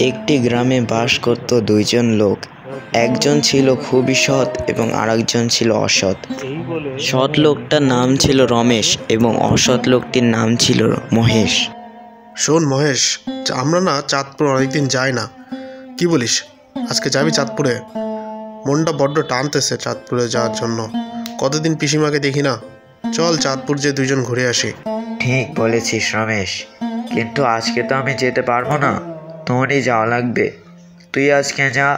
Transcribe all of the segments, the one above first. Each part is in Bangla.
একটি গ্রামে বাস করত দুইজন লোক। একজন ছিল খুবই সৎ এবং আরেকজন ছিল অসৎ। সৎ লোকটার নাম ছিল রমেশ এবং অসৎ লোকটির নাম ছিল মহেশ। শোন মহেশ, আমরা না চাঁদপুর অনেকদিন যাই না, কি বলিস আজকে যাবি চাঁদপুরে? মনটা বড্ড টানতেছে চাঁদপুরে যাওয়ার জন্য, কতদিন পিসিমাকে দেখি না। চল চাঁদপুর যে দুইজন ঘুরে আসি। ঠিক বলেছিস রমেশ, কিন্তু আজকে তো আমি যেতে পারবো না, তোরই যাওয়া লাগবে। তুই আজকে যা,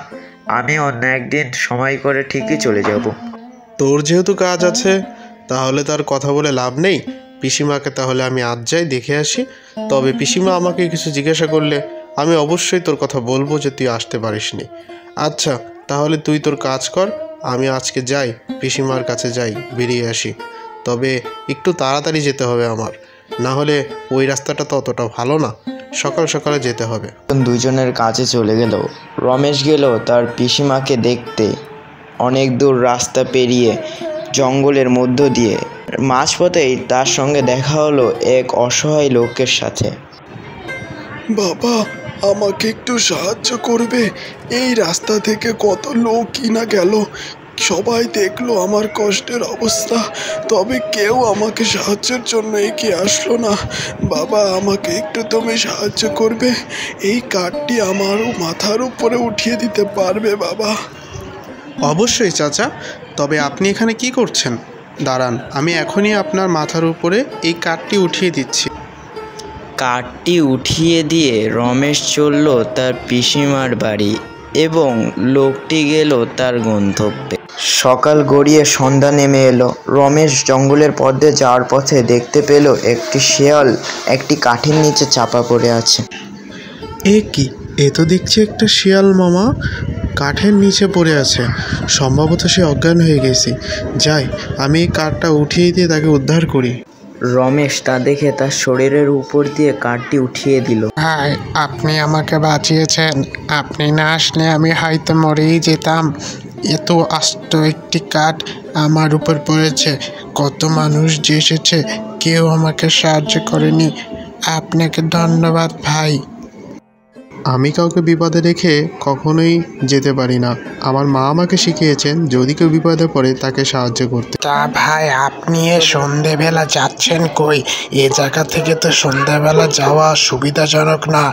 আমি অন্য একদিন সময় করে ঠিকই চলে যাব। তোর যেহেতু কাজ আছে তাহলে তার কথা বলে লাভ নেই। পিসিমাকে তাহলে আমি আজ যাই, দেখে আসি। তবে পিসিমা আমাকে কিছু জিজ্ঞাসা করলে আমি অবশ্যই তোর কথা বলবো যে তুই আসতে পারিসনি। আচ্ছা তাহলে তুই তোর কাজ কর, আমি আজকে যাই, পিসিমার কাছে যাই, বেরিয়ে আসি। তবে একটু তাড়াতাড়ি যেতে হবে আমার, না হলে ওই রাস্তাটা তো অতটা ভালো না, সকাল সকালে যেতে হবে। দুজনের কাছে চলে গেল। রমেশ গেল তার পিসিমাকে দেখতে। অনেক দূর রাস্তা পেরিয়ে জঙ্গলের মধ্য দিয়ে মাঝপথেই তার সঙ্গে দেখা হলো এক অসহায় লোকের সাথে। বাবা, আমাকে একটু সাহায্য করবে? এই রাস্তা থেকে কত লোক কিনা গেল, সবাই দেখলো আমার কষ্টের অবস্থা, তবে কেউ আমাকে সাহায্যের জন্য এগিয়ে আসলো না। বাবা, আমাকে একটু তুমি সাহায্য করবে? এই কাঠটি আমার মাথার উপরে উঠিয়ে দিতে পারবে বাবা? অবশ্যই চাচা, তবে আপনি এখানে কি করছেন? দাঁড়ান, আমি এখনই আপনার মাথার উপরে এই কাঠটি উঠিয়ে দিচ্ছি। কাঠটি উঠিয়ে দিয়ে রমেশ চলল তার পিসিমার বাড়ি এবং লোকটি গেল তার গন্তব্যে। সকাল গড়িয়ে সন্ধ্যা নেমে এলো। রমেশ জঙ্গলের পথ দিয়ে যাওয়ার পথে দেখতে পেল একটি শেয়াল একটি কাঠের নিচে চাপা পড়ে আছে। এ কি, এ তো দেখছি একটা শিয়াল মামা কাঠের নিচে পড়ে আছে। সম্ভবত সে অজ্ঞান হয়ে গেছে। যাই, আমি এই কাঠটা উঠিয়ে দিয়ে তাকে উদ্ধার করি। রমেশ তা দেখে তার শরীরের উপর দিয়ে কাঠটি উঠিয়ে দিল। ভাই, আপনি আমাকে বাঁচিয়েছেন, আপনি না আসলে আমি হয়তো মরেই যেতাম। এত আস্ত একটি কাঠ আমার উপর পড়েছে, কত মানুষ যে এসেছে, কেউ আমাকে সাহায্য করেনি। আপনাকে ধন্যবাদ ভাই। আমি কাউকে বিপদে রেখে কখনোই যেতে পারি না। আমার মা আমাকে শিখিয়েছেন যদি কেউ বিপদে পড়ে তাকে সাহায্য করতে। তা ভাই, আপনি এ সন্ধেবেলা যাচ্ছেন কই? এ জায়গা থেকে তো সন্ধেবেলা যাওয়া সুবিধাজনক না,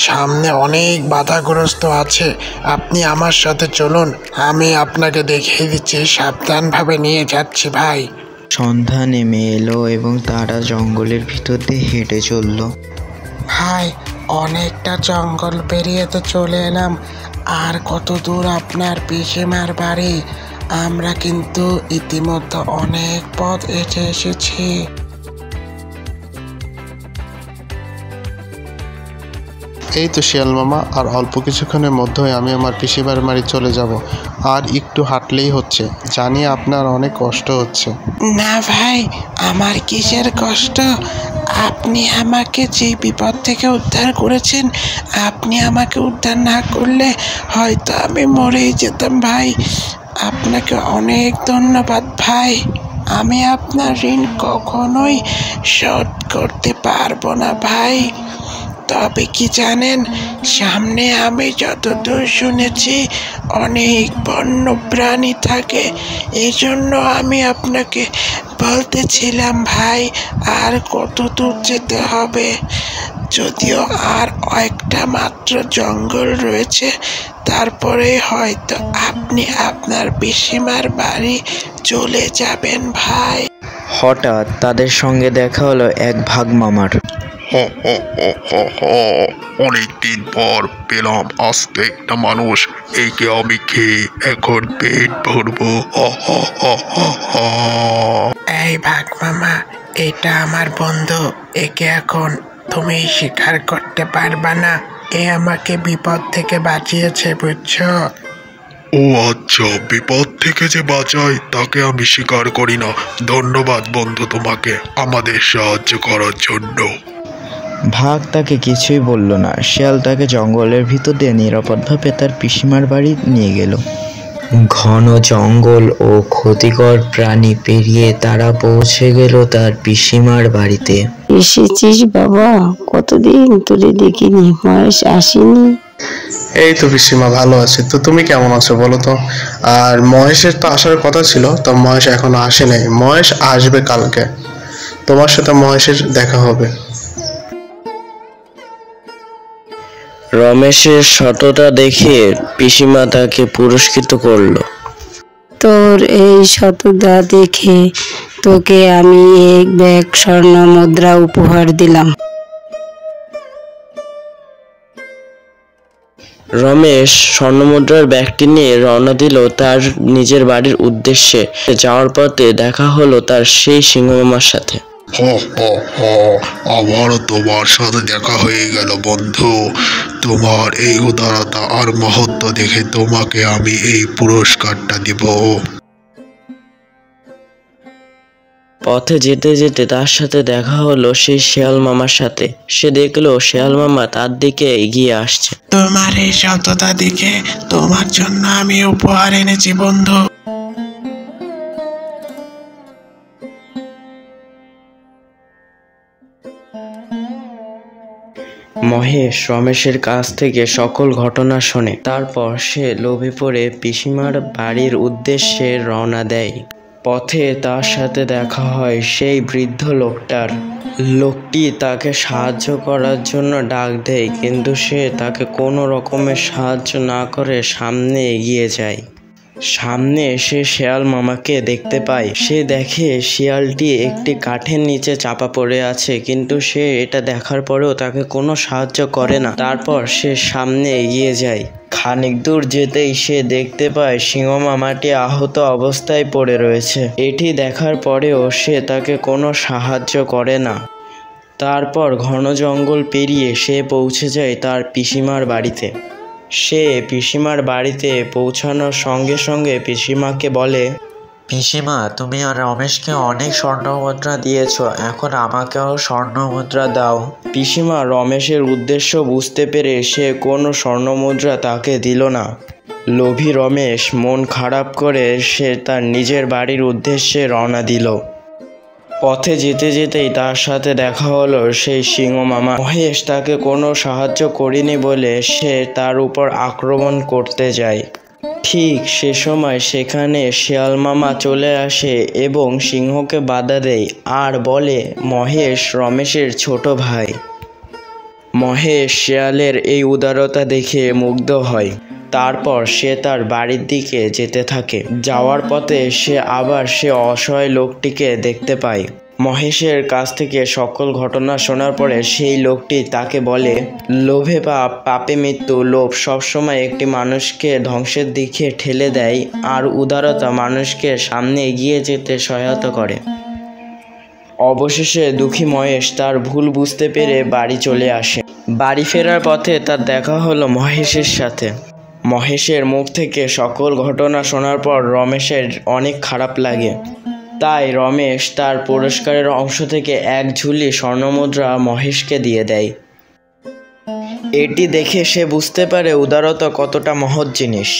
সামনে অনেক বাধাগ্রস্ত আছে। আপনি আমার সাথে চলুন, আমি আপনাকে দেখিয়ে দিচ্ছি, সাবধানভাবে নিয়ে যাচ্ছি ভাই। সন্ধ্যা নেমে এলো এবং তারা জঙ্গলের ভিতর দিয়ে হেঁটে চলল। ভাই, অনেকটা জঙ্গল পেরিয়ে তো চলে এলাম, আর কত দূর আপনার পিসিমার বাড়ি? আমরা কিন্তু ইতিমধ্যে অনেক পথ হেঁটে এসেছি। এই তো শিয়াল মামা, আর অল্প কিছুক্ষণের মধ্যেই আমি আমার পিসিমার বাড়ি চলে যাব। আর একটু হাঁটলেই হচ্ছে। জানি আপনার অনেক কষ্ট হচ্ছে। না ভাই, আমার কিসের কষ্ট? আপনি আমাকে যে বিপদ থেকে উদ্ধার করেছেন, আপনি আমাকে উদ্ধার না করলে হয়তো আমি মরেই যেতাম ভাই। আপনাকে অনেক ধন্যবাদ ভাই। আমি আপনার ঋণ কখনোই শোধ করতে পারবো না ভাই। তবে কি জানেন, সামনে আমি যতদূর শুনেছি অনেক বন্য প্রাণী থাকে, এই জন্য আমি আপনাকে বলতেছিলাম ভাই, আর কত দূর যেতে হবে? যদিও আর একটা মাত্র জঙ্গল রয়েছে, তারপরে হয়তো আপনি আপনার পিসিমার বাড়ি চলে যাবেন ভাই। হঠাৎ তাদের সঙ্গে দেখা হলো এক ভাগ মামার। অনেকদিন পর পেলাম আস্ত একটা মানুষ, একে আমি খেয়ে এখন পেট ভরবো। এই ভাগ মামা, এটা আমার বন্ধু, একে এখন তুমি স্বীকার করতে পারবা না। এ আমাকে বিপদ থেকে বাঁচিয়েছে, বুঝছো? ও আচ্ছা, বিপদ থেকে যে বাঁচায় তাকে আমি স্বীকার করি না। ধন্যবাদ বন্ধু তোমাকে আমাদের সাহায্য করার জন্য। ভাগ তাকে কিছুই বলল না। শিয়াল তাকে জঙ্গলের ভিতর দিয়ে নিরাপদভাবে তার পিসিমার বাড়ি নিয়ে গেল। ঘন জঙ্গল ও ক্ষতিকর প্রাণী পেরিয়ে তারা পৌঁছে গেল তার পিসিমার বাড়িতে। এসেছিস বাবা? কতদিন তোরে দেখিনি, মহেশ আসেনি? এই তো পিসিমা ভালো আছে। তো তুমি কেমন আছো বলো তো? আর মহেশের তো আসার কথা ছিল, তো মহেশ এখনো আসে নাই। মহেশ আসবে কালকে, তোমার সাথে মহেশের দেখা হবে। রমেশের সততা দেখে পিসিমা তাকে পুরস্কৃত করলো। তোর এই সততা দেখে তোকে আমি এক ব্যাগ স্বর্ণ মুদ্রা উপহার দিলাম। রমেশ স্বর্ণমুদ্রার ব্যাগটি নিয়ে রওনা দিল তার নিজের বাড়ির উদ্দেশ্যে। যাওয়ার পথে দেখা হলো তার সেই সিংহমামার সাথে। আমারও তোমার সাথে দেখা হয়ে গেল বন্ধু। তোমার এই উদারতা আর মহত্ব দেখে তোমাকে আমি এই পুরস্কারটা দিব। পথে যেতে যেতে তার সাথে দেখা হলো সেই শেয়াল মামার সাথে। সে দেখলো শেয়াল মামা তার দিকে এগিয়ে আসছে। তোমার এই সততা দেখে তোমার জন্য আমি উপহার এনেছি বন্ধু। মহেশ রমেশের কাছ থেকে সকল ঘটনা শোনে। তারপর সে লোভে পড়ে পিসিমার বাড়ির উদ্দেশ্যে রওনা দেয়। পথে তার সাথে দেখা হয় সেই বৃদ্ধ লোকটার। লোকটি তাকে সাহায্য করার জন্য ডাক দেয়, কিন্তু সে তাকে কোনো রকমের সাহায্য না করে সামনে এগিয়ে যায়। সামনে এসে শেয়াল মামাকে দেখতে পায়। সে দেখে শিয়ালটি একটি কাঠের নিচে চাপা পড়ে আছে, কিন্তু সে এটা দেখার পরেও তাকে কোনো সাহায্য করে না। তারপর সে সামনে এগিয়ে যায়। খানিক দূর যেতেই সে দেখতে পায় সিংহ মামাটি আহত অবস্থায় পড়ে রয়েছে। এটি দেখার পরেও সে তাকে কোনো সাহায্য করে না। তারপর ঘন জঙ্গল পেরিয়ে সে পৌঁছে যায় তার পিসিমার বাড়িতে। সে পিসিমার বাড়িতে পৌঁছানোর সঙ্গে সঙ্গে পিসিমাকে বলে, পিসিমা, তুমি আর রমেশকে অনেক স্বর্ণমুদ্রা দিয়েছ, এখন আমাকেও স্বর্ণমুদ্রা দাও। পিসিমা রমেশের উদ্দেশ্য বুঝতে পেরে সে কোনো স্বর্ণমুদ্রা তাকে দিল না। লোভী রমেশ মন খারাপ করে সে তার নিজের বাড়ির উদ্দেশ্যে রওনা দিল। পথে যেতে যেতেই তার সাথে দেখা হলো সেই সিংহ মামা। মহেশ তাকে কোনো সাহায্য করেনি বলে সে তার উপর আক্রমণ করতে যায়। ঠিক সে সময় সেখানে শিয়াল মামা চলে আসে এবং সিংহকে বাধা দেয় আর বলে মহেশ রমেশের ছোট ভাই। মহেশ শিয়ালের এই উদারতা দেখে মুগ্ধ হয়। তারপর সে তার বাড়ির দিকে যেতে থাকে। যাওয়ার পথে সে আবার সে অসহায় লোকটিকে দেখতে পায়। মহেশের কাছ থেকে সকল ঘটনা শোনার পরে সেই লোকটি তাকে বলে, লোভে পাপ, পাপে মৃত্যু। লোভ সবসময় একটি মানুষকে ধ্বংসের দিকে ঠেলে দেয়, আর উদারতা মানুষকে সামনে এগিয়ে যেতে সহায়তা করে। অবশেষে দুঃখী মহেশ তার ভুল বুঝতে পেরে বাড়ি চলে আসে। বাড়ি ফেরার পথে তার দেখা হলো মহেশের সাথে। মহেশের মুখ থেকে সকল ঘটনা শোনার পর রমেশের অনেক খারাপ লাগে। তাই রমেশ তার পুরস্কারের অংশ থেকে এক ঝুলি স্বর্ণমুদ্রা মহেশকে দিয়ে দেয়। এটি দেখে সে বুঝতে পারে উদারতা কতটা মহৎ জিনিস।